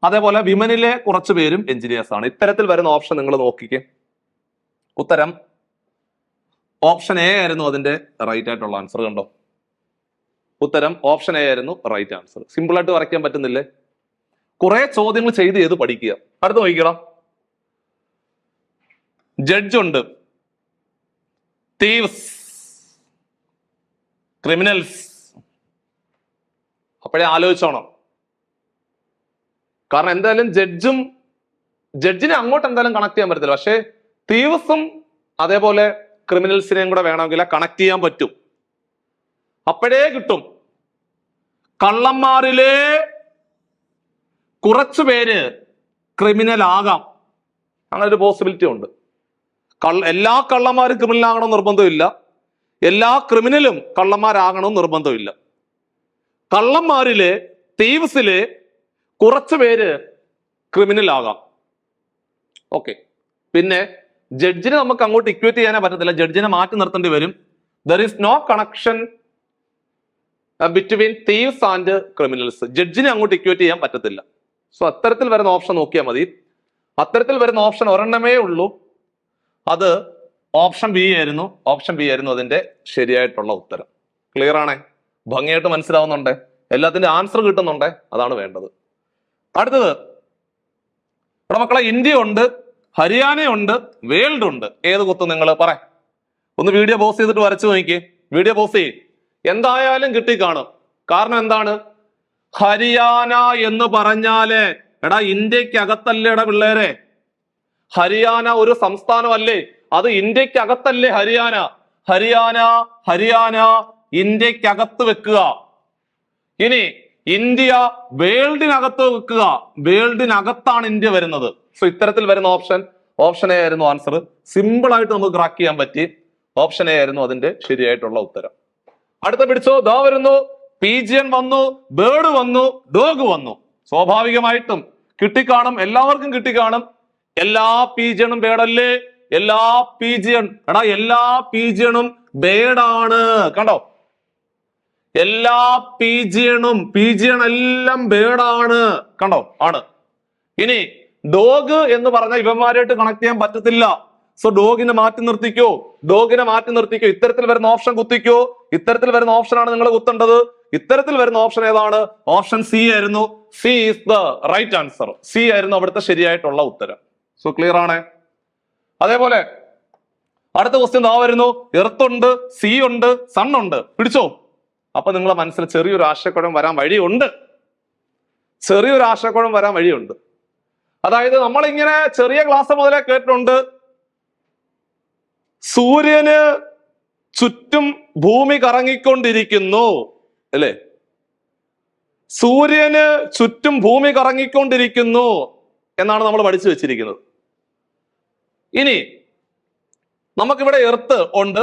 അതേപോലെ വിമനിലെ കുറച്ച് പേരും എഞ്ചിനീയേഴ്സ് ആണ്. ഇത്തരത്തിൽ വരുന്ന ഓപ്ഷൻ നിങ്ങൾ നോക്കിക്കേ. ഉത്തരം ഓപ്ഷൻ എ ആയിരുന്നു അതിന്റെ റൈറ്റ് ആയിട്ടുള്ള ആൻസർ. കണ്ടോ, ഉത്തരം ഓപ്ഷൻ എ ആയിരുന്നു റൈറ്റ് ആൻസർ. സിമ്പിൾ ആയിട്ട് വരയ്ക്കാൻ പറ്റുന്നില്ലേ? കുറെ ചോദ്യങ്ങൾ ചെയ്ത് പഠിക്കുക. അടുത്ത് നോക്കിക്കണം. ജഡ്ജ് ഉണ്ട്, തീവ്സ്, ക്രിമിനൽസ്. അപ്പോഴേ ആലോചിച്ചോണം. കാരണം എന്തായാലും ജഡ്ജിനെ അങ്ങോട്ട് എന്തായാലും കണക്ട് ചെയ്യാൻ പറ്റത്തില്ല. പക്ഷേ തീവ്സും അതേപോലെ ക്രിമിനൽസിനെയും കൂടെ വേണമെങ്കിൽ കണക്ട് ചെയ്യാൻ പറ്റും. അപ്പോഴേ കിട്ടും. കള്ളന്മാരിലെ കുറച്ചു പേര് ക്രിമിനൽ ആകാം, അങ്ങനെ ഒരു പോസിബിലിറ്റി ഉണ്ട്. എല്ലാ കള്ളന്മാരും ക്രിമിനൽ ആകണമെന്ന് നിർബന്ധമില്ല, എല്ലാ ക്രിമിനലും കള്ളന്മാരാകണമെന്ന് നിർബന്ധമില്ല. കള്ളന്മാരിലെ തീവ്സിലെ കുറച്ചു പേര് ക്രിമിനൽ ആകാം. ഓക്കെ, പിന്നെ ജഡ്ജിനെ നമുക്ക് അങ്ങോട്ട് ഇക്വേറ്റ് ചെയ്യാനേ പറ്റത്തില്ല, ജഡ്ജിനെ മാറ്റി നിർത്തേണ്ടി വരും. There is no connection between thieves and criminals. ജഡ്ജിനെ അങ്ങോട്ട് ഇക്വേറ്റ് ചെയ്യാൻ പറ്റത്തില്ല. സോ അത്തരത്തിൽ വരുന്ന ഓപ്ഷൻ നോക്കിയാൽ മതി. അത്തരത്തിൽ വരുന്ന ഓപ്ഷൻ ഒരെണ്ണമേ ഉള്ളൂ, അത് ഓപ്ഷൻ ബി ആയിരുന്നു. ഓപ്ഷൻ ബി ആയിരുന്നു അതിന്റെ ശരിയായിട്ടുള്ള ഉത്തരം. ക്ലിയർ ആണേ? ഭംഗിയായിട്ട് മനസ്സിലാവുന്നുണ്ടേ? എല്ലാത്തിന്റെ ആൻസർ കിട്ടുന്നുണ്ടേ? അതാണ് വേണ്ടത്. അടുത്തത്, ഇവിടെ മക്കളെ ഇന്ത്യ ഉണ്ട്, ഹരിയാന ഉണ്ട്, വേൾഡ് ഉണ്ട്. ഏത് കുത്തും നിങ്ങൾ പറ? ഒന്ന് വീഡിയോ പോസ് ചെയ്തിട്ട് വരച്ചു നോക്കിയേ. വീഡിയോ പോസ് ചെയ്യ്. എന്തായാലും കിട്ടിക്കാണും. കാരണം എന്താണ്? ഹരിയാന എന്ന് പറഞ്ഞാല് എടാ ഇന്ത്യക്ക് അകത്തല്ലേടാ പിള്ളേരെ. ഹരിയാന ഒരു സംസ്ഥാനമല്ലേ? അത് ഇന്ത്യക്കകത്തല്ലേ ഹരിയാന. ഹരിയാന ഹരിയാന ഇന്ത്യക്കകത്ത് വെക്കുക. ഇനി ഇന്ത്യ വേൾഡിനകത്ത് വെക്കുക. വേൾഡിനകത്താണ് ഇന്ത്യ വരുന്നത്. സോ ഇത്തരത്തിൽ വരുന്ന ഓപ്ഷൻ എ ആയിരുന്നു ആൻസർ. സിമ്പിൾ ആയിട്ട് നമുക്ക് ക്രാക്ക് ചെയ്യാൻ പറ്റി. ഓപ്ഷൻ എ ആയിരുന്നു അതിന്റെ ശരിയായിട്ടുള്ള ഉത്തരം. അടുത്ത പിടിച്ചോ, ദാ വരുന്നു. പീജിയൻ വന്നു, ബേർഡ് വന്നു, ഡോഗ് വന്നു. സ്വാഭാവികമായിട്ടും കിട്ടിക്കാണും, എല്ലാവർക്കും കിട്ടിക്കാണും. എല്ലാ പീജിയനും ബേഡല്ലേ? എല്ലാ പീജിയനും ബേഡാണ്. കണ്ടോ, എല്ലാ പീജിയൻ എല്ലാം ബേഡാണ്. കണ്ടോ, ആണ്. ഇനി ഡോഗ് എന്ന് പറഞ്ഞാൽ ഇവന്മാരായിട്ട് കണക്ട് ചെയ്യാൻ പറ്റത്തില്ല. സോ ഡോഗിനെ മാറ്റി നിർത്തിക്കോ. ഇത്തരത്തിൽ വരുന്ന ഓപ്ഷൻ കുത്തിക്കോ. ഇത്തരത്തിൽ വരുന്ന ഓപ്ഷനാണ് നിങ്ങൾ കുത്തേണ്ടത്. ഇത്തരത്തിൽ വരുന്ന ഓപ്ഷൻ ഏതാണ്? ഓപ്ഷൻ സി ആയിരുന്നു. C is the right answer. C ആയിരുന്നു അവിടുത്തെ ശരിയായിട്ടുള്ള ഉത്തരം. സോ ക്ലിയർ ആണ്. അതേപോലെ അടുത്ത ക്വസ്റ്റ്യൻ ദാ വരുന്നു. എർത്ത് ഉണ്ട്, സീ ഉണ്ട്, സൺ ഉണ്ട്. പിടിച്ചോ. അപ്പൊ നിങ്ങളെ മനസ്സിൽ ചെറിയൊരു ആശയക്കുഴപ്പം വരാൻ വഴിയുണ്ട്. അതായത് നമ്മളിങ്ങനെ ചെറിയ ക്ലാസ് മുതലേ കേട്ടിട്ടുണ്ട്, സൂര്യന് ചുറ്റും ഭൂമി കറങ്ങിക്കൊണ്ടിരിക്കുന്നു അല്ലേ? സൂര്യന് ചുറ്റും ഭൂമി കറങ്ങിക്കൊണ്ടിരിക്കുന്നു എന്നാണ് നമ്മൾ പഠിച്ചു വെച്ചിരിക്കുന്നത്. ഇനി നമുക്കിവിടെ എർത്ത് ഉണ്ട്,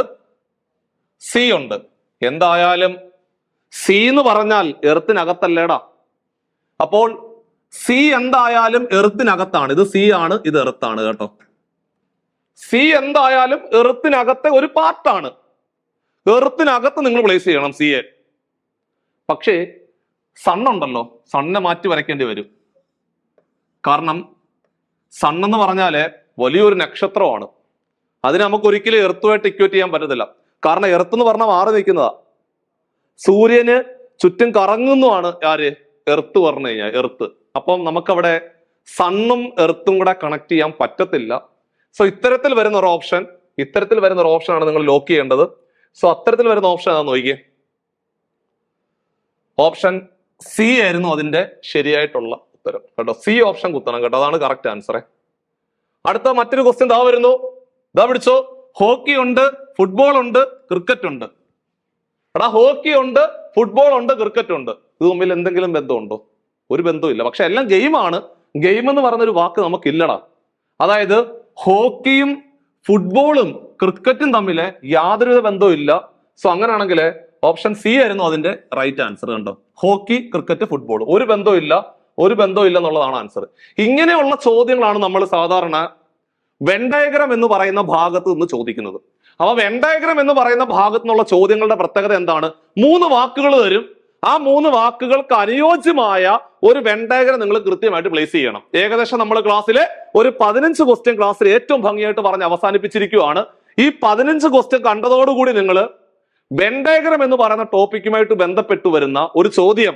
സി ഉണ്ട്. എന്തായാലും സി എന്ന് പറഞ്ഞാൽ എർത്തിനകത്തല്ലേടാ. അപ്പോൾ സി എന്തായാലും എർത്തിനകത്താണ്. ഇത് സി ആണ്, ഇത് എർത്താണ് കേട്ടോ. സി എന്തായാലും എർത്തിനകത്തെ ഒരു പാർട്ടാണ്. എർത്തിനകത്ത് നിങ്ങൾ പ്ലേസ് ചെയ്യണം സിയെ. പക്ഷേ സണ്ണുണ്ടല്ലോ, സണ്ണിനെ മാറ്റി വരയ്ക്കേണ്ടി വരും. കാരണം സണ്ണെന്ന് പറഞ്ഞാല് വലിയൊരു നക്ഷത്രമാണ്. അതിന് നമുക്ക് ഒരിക്കലും എർത്തുമായിട്ട് ഇക്വേറ്റ് ചെയ്യാൻ പറ്റത്തില്ല. കാരണം എർത്ത് എന്ന് പറഞ്ഞാൽ മാറി നിൽക്കുന്നതാ. സൂര്യന് ചുറ്റും കറങ്ങുന്നതാണ് ആര്? എർത്ത് പറഞ്ഞു കഴിഞ്ഞാൽ എർത്ത്. അപ്പം നമുക്കവിടെ സണ്ണും എർത്തും കൂടെ കണക്ട് ചെയ്യാൻ പറ്റത്തില്ല. സോ ഇത്തരത്തിൽ വരുന്ന ഒരു ഓപ്ഷനാണ് നിങ്ങൾ ലോക്ക് ചെയ്യേണ്ടത്. സോ അത്തരത്തിൽ വരുന്ന ഓപ്ഷൻ ഏതാന്ന് നോക്കിയേ. ഓപ്ഷൻ സി ആയിരുന്നു അതിന്റെ ശരിയായിട്ടുള്ള ഉത്തരം കേട്ടോ. സി ഓപ്ഷൻ കുത്തണം കേട്ടോ, അതാണ് കറക്റ്റ് ആൻസർ. അടുത്ത മറ്റൊരു ക്വസ്റ്റ്യൻ ദാ വരുന്നു. ദാ പിടിച്ചോ. ഹോക്കി ഉണ്ട്, ഫുട്ബോൾ ഉണ്ട്, ക്രിക്കറ്റ് ഉണ്ട്. ഹോക്കി ഉണ്ട്, ഫുട്ബോൾ ഉണ്ട്, ക്രിക്കറ്റ് ഉണ്ട്. ഇത് തമ്മിൽ എന്തെങ്കിലും ബന്ധമുണ്ടോ? ഒരു ബന്ധവും. പക്ഷെ എല്ലാം ഗെയിമാണ്. ഗെയിം എന്ന് പറഞ്ഞൊരു വാക്ക് നമുക്കില്ലടാ. അതായത് ഹോക്കിയും ഫുട്ബോളും ക്രിക്കറ്റും തമ്മിൽ യാതൊരുവിധ ബന്ധവും ഇല്ല. സോ അങ്ങനെയാണെങ്കിൽ ഓപ്ഷൻ സി ആയിരുന്നു അതിന്റെ റൈറ്റ് ആൻസർ. കണ്ടോ, ഹോക്കി, ക്രിക്കറ്റ്, ഫുട്ബോൾ ഒരു ബന്ധവും ഇല്ല എന്നുള്ളതാണ് ആൻസർ. ഇങ്ങനെയുള്ള ചോദ്യങ്ങളാണ് നമ്മൾ സാധാരണ വെൻ ഡയഗ്രം എന്ന് പറയുന്ന ഭാഗത്ത് നിന്ന് ചോദിക്കുന്നത്. അപ്പൊ വെൻ ഡയഗ്രം എന്ന് പറയുന്ന ഭാഗത്തു നിന്നുള്ള ചോദ്യങ്ങളുടെ പ്രത്യേകത എന്താണ്? 3 വാക്കുകൾ തരും. ആ 3 വാക്കുകൾക്ക് അനുയോജ്യമായ ഒരു വെൻ ഡയഗ്രം നിങ്ങൾ കൃത്യമായിട്ട് പ്ലേസ് ചെയ്യണം. ഏകദേശം നമ്മൾ ക്ലാസ്സിലെ ഒരു 15 ക്വസ്റ്റ്യൻ ക്ലാസ്സിൽ ഏറ്റവും ഭംഗിയായിട്ട് പറഞ്ഞ് അവസാനിപ്പിച്ചിരിക്കുകയാണ്. ഈ 15 ക്വസ്റ്റ്യൻ കണ്ടതോടുകൂടി നിങ്ങൾ വെൻ ഡയഗ്രം എന്ന് പറയുന്ന ടോപ്പിക്കുമായിട്ട് ബന്ധപ്പെട്ടു വരുന്ന ഒരു ചോദ്യം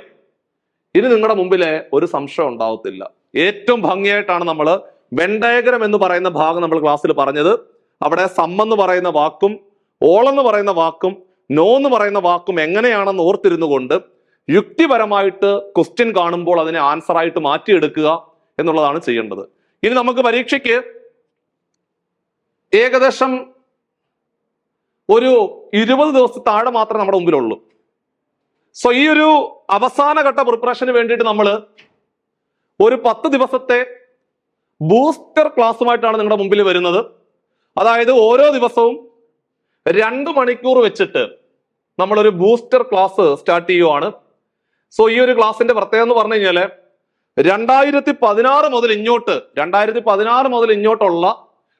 ഇനി നിങ്ങളുടെ മുമ്പിലെ ഒരു സംശയം ഉണ്ടാവത്തില്ല. ഏറ്റവും ഭംഗിയായിട്ടാണ് നമ്മൾ വെൻ ഡയഗ്രം എന്ന് പറയുന്ന ഭാഗം നമ്മൾ ക്ലാസ്സിൽ പറഞ്ഞത്. അവിടെ സം എന്ന് പറയുന്ന വാക്കും ഓൾ എന്ന് പറയുന്ന വാക്കും നോ എന്ന് പറയുന്ന വാക്കും എങ്ങനെയാണെന്ന് ഓർത്തിരുന്നു കൊണ്ട് യുക്തിപരമായിട്ട് ക്വസ്റ്റ്യൻ കാണുമ്പോൾ അതിനെ ആൻസർ ആയിട്ട് മാറ്റിയെടുക്കുക എന്നുള്ളതാണ് ചെയ്യേണ്ടത്. ഇനി നമുക്ക് പരീക്ഷയ്ക്ക് ഏകദേശം ഒരു 20 ദിവസത്തെ താഴെ മാത്രമേ നമ്മുടെ മുമ്പിലുള്ളൂ. സോ ഈ ഒരു അവസാനഘട്ട പ്രിപ്പറേഷന് വേണ്ടിയിട്ട് നമ്മൾ ഒരു 10 ദിവസത്തെ ബൂസ്റ്റർ ക്ലാസ്സുമായിട്ടാണ് നിങ്ങളുടെ മുമ്പിൽ വരുന്നത്. അതായത് ഓരോ ദിവസവും 2 മണിക്കൂർ വെച്ചിട്ട് നമ്മളൊരു ബൂസ്റ്റർ ക്ലാസ് സ്റ്റാർട്ട് ചെയ്യുവാണ്. സോ ഈ ഒരു ക്ലാസ്സിന്റെ പ്രത്യേകത എന്ന് പറഞ്ഞു കഴിഞ്ഞാല് 2016 മുതൽ ഇങ്ങോട്ടുള്ള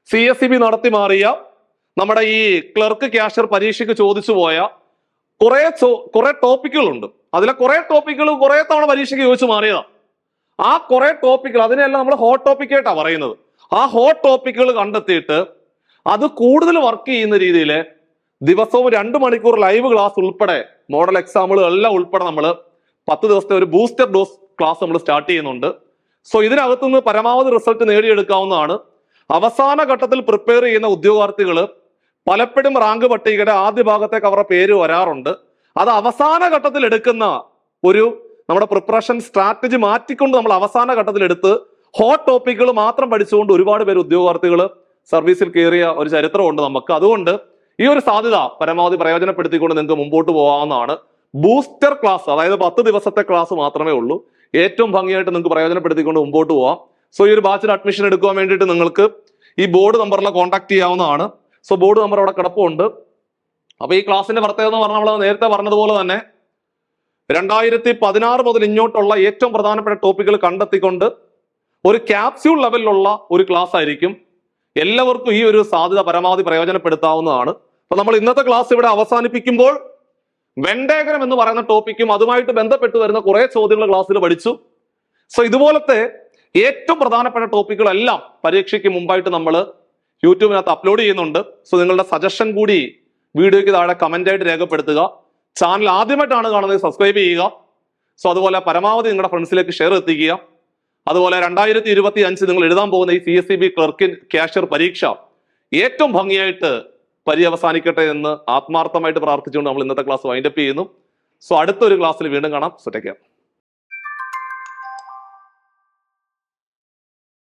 CSEB നടത്തി മാറിയ നമ്മുടെ ഈ ക്ലർക്ക് ക്യാഷ്യർ പരീക്ഷയ്ക്ക് ചോദിച്ചു പോയ കുറെ ടോപ്പിക്കുകളുണ്ട്. അതിലെ കുറെ ടോപ്പിക്കുകൾ കുറെ തവണ പരീക്ഷയ്ക്ക് ചോദിച്ചു മാറിയതാണ്. ആ കുറെ ടോപ്പിക്കുകൾ അതിനെല്ലാം നമ്മൾ ഹോട്ട് ടോപ്പിക് ആയിട്ടാണ് പറയുന്നത്. ആ ഹോട്ട് ടോപ്പിക്കുകൾ കണ്ടെത്തിയിട്ട് അത് കൂടുതൽ വർക്ക് ചെയ്യുന്ന രീതിയിൽ ദിവസവും 2 മണിക്കൂർ ലൈവ് ക്ലാസ് ഉൾപ്പെടെ മോഡൽ എക്സാമുകൾ എല്ലാം ഉൾപ്പെടെ നമ്മൾ 10 ദിവസത്തെ ഒരു ബൂസ്റ്റർ ഡോസ് ക്ലാസ് നമ്മൾ സ്റ്റാർട്ട് ചെയ്യുന്നുണ്ട്. സോ ഇതിനകത്തുനിന്ന് പരമാവധി റിസൾട്ട് നേടിയെടുക്കാവുന്നതാണ്. അവസാന ഘട്ടത്തിൽ പ്രിപ്പയർ ചെയ്യുന്ന ഉദ്യോഗാർത്ഥികൾ പലപ്പോഴും റാങ്ക് പട്ടികയുടെ ആദ്യ ഭാഗത്തേക്ക് അവരുടെ പേര് വരാറുണ്ട്. അത് അവസാന ഘട്ടത്തിൽ എടുക്കുന്ന ഒരു നമ്മുടെ പ്രിപ്പറേഷൻ സ്ട്രാറ്റജി മാറ്റിക്കൊണ്ട് നമ്മൾ അവസാന ഘട്ടത്തിൽ എടുത്ത് ഹോട്ട് ടോപ്പിക്കുകൾ മാത്രം പഠിച്ചുകൊണ്ട് ഒരുപാട് പേര് ഉദ്യോഗാർത്ഥികൾ സർവീസിൽ കയറിയ ഒരു ചരിത്രമുണ്ട് നമുക്ക്. അതുകൊണ്ട് ഈ ഒരു സാധ്യത പരമാവധി പ്രയോജനപ്പെടുത്തിക്കൊണ്ട് നിങ്ങൾക്ക് മുമ്പോട്ട് പോകാവുന്നതാണ്. ബൂസ്റ്റർ ക്ലാസ്, അതായത് 10 ദിവസത്തെ ക്ലാസ് മാത്രമേ ഉള്ളൂ. ഏറ്റവും ഭംഗിയായിട്ട് നിങ്ങൾക്ക് പ്രയോജനപ്പെടുത്തിക്കൊണ്ട് മുമ്പോട്ട് പോവാം. സോ ഈ ഒരു ബാച്ചിൽ അഡ്മിഷൻ എടുക്കുവാൻ വേണ്ടിയിട്ട് നിങ്ങൾക്ക് ഈ ബോർഡ് നമ്പറിൽ കോൺടാക്ട് ചെയ്യാവുന്നതാണ്. സോ ബോർഡ് നമ്പർ അവിടെ കിടപ്പുണ്ട്. അപ്പൊ ഈ ക്ലാസിന്റെ പ്രത്യേകത എന്ന് പറഞ്ഞാൽ നമ്മൾ നേരത്തെ പറഞ്ഞതുപോലെ തന്നെ 2016 മുതൽ ഇങ്ങോട്ടുള്ള ഏറ്റവും പ്രധാനപ്പെട്ട ടോപ്പിക്കുകൾ കണ്ടെത്തിക്കൊണ്ട് ഒരു ക്യാപ്സ്യൂൾ ലെവലിലുള്ള ഒരു ക്ലാസ് ആയിരിക്കും. എല്ലാവർക്കും ഈ ഒരു സാധ്യത പരമാവധി പ്രയോജനപ്പെടുത്താവുന്നതാണ്. അപ്പൊ നമ്മൾ ഇന്നത്തെ ക്ലാസ് ഇവിടെ അവസാനിപ്പിക്കുമ്പോൾ വെൻ ഡയഗ്രം എന്ന് പറയുന്ന ടോപ്പിക്കും അതുമായിട്ട് ബന്ധപ്പെട്ട് വരുന്ന കുറെ ചോദ്യങ്ങൾ ക്ലാസ്സിൽ പഠിച്ചു. സോ ഇതുപോലത്തെ ഏറ്റവും പ്രധാനപ്പെട്ട ടോപ്പിക്കുകളെല്ലാം പരീക്ഷയ്ക്ക് മുമ്പായിട്ട് നമ്മൾ യൂട്യൂബിനകത്ത് അപ്ലോഡ് ചെയ്യുന്നുണ്ട്. സോ നിങ്ങളുടെ സജഷൻ കൂടി വീഡിയോയ്ക്ക് താഴെ കമന്റ് ആയിട്ട് രേഖപ്പെടുത്തുക. ചാനൽ ആദ്യമായിട്ടാണ് കാണുന്നത്, സബ്സ്ക്രൈബ് ചെയ്യുക. സോ അതുപോലെ പരമാവധി നിങ്ങളുടെ ഫ്രണ്ട്സിലേക്ക് ഷെയർ എത്തിക്കുക. അതുപോലെ 2025 നിങ്ങൾ എഴുതാൻ പോകുന്ന ഈ CSEB ക്ലർക്ക് ക്യാഷ്യർ പരീക്ഷ ഏറ്റവും ഭംഗിയായിട്ട് പര്യവസാനിക്കട്ടെ എന്ന് ആത്മാർത്ഥമായിട്ട് പ്രാർത്ഥിച്ചുകൊണ്ട് നമ്മൾ ഇന്നത്തെ ക്ലാസ് വൈൻഡപ്പ് ചെയ്യുന്നു. സോ അടുത്തൊരു ക്ലാസ്സിൽ വീണ്ടും കാണാം. So take care.